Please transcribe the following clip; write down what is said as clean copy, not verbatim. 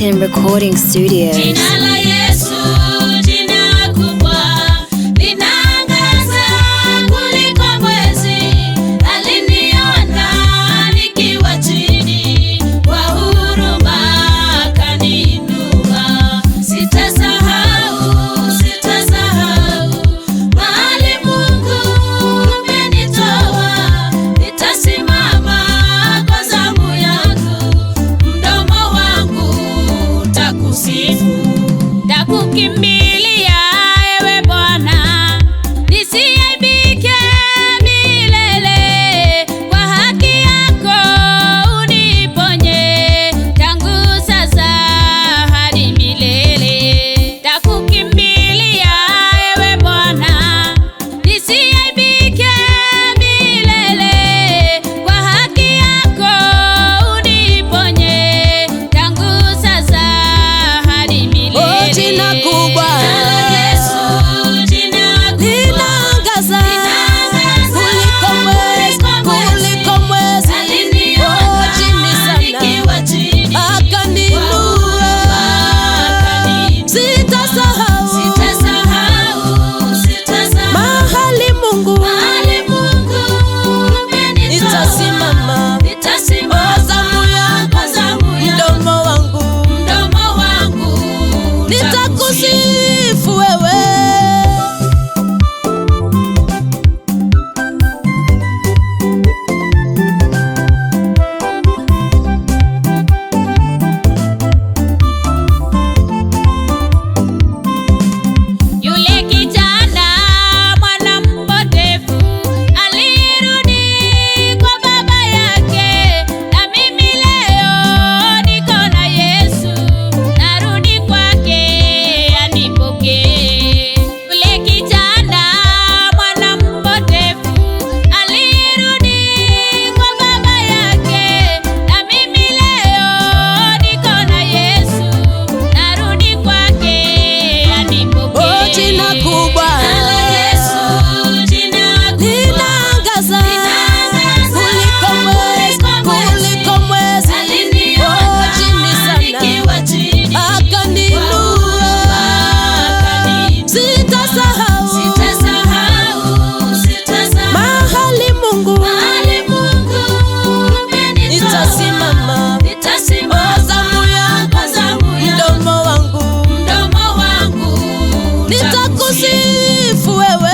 African Recording Studios. Jina la Yesu, jina kubwa, linaangaza kuliko mwezi. Aliniona nikiwa chini, kwa huruma akaniinua. Sitasahau, sitasahau mahali Mungu umenitoa. Nitasimama kwa zamu yangu, mdomo wangu utakusifu. Takukimbilia ewe Bwana, nisiaibike milele. Kwa haki yako uniponye, tangu sasa hadi milele. Takukimbilia ewe Bwana, nisiaibike milele. Kwa haki yako uniponye, tangu sasa hadi milele. Oh, jina kubwa, linaangaza kuliko mwezi. Oh, chini sana akaniinua. Sitasahau mahali Mungu nitasimama. Oh, zamu yangu, mdomo wangu nitakusifu wewe. Yule kijana mwana mpotevu alirudi kwa baba yake, na mimi leo niko na Yesu, narudi kwake anipokee. Yule kijana mwana mpotevu alirudi kwa baba yake, na mimi leo niko na Yesu, narudi kwake anipokee. Oh, jina kubwa, linaangaza kuliko mwezi. Oh, chini sana akaniinua. Sitasahau mahali Mungu nitasimama. Oh, zamu yangu, mdomo wangu nitakusifu wewe.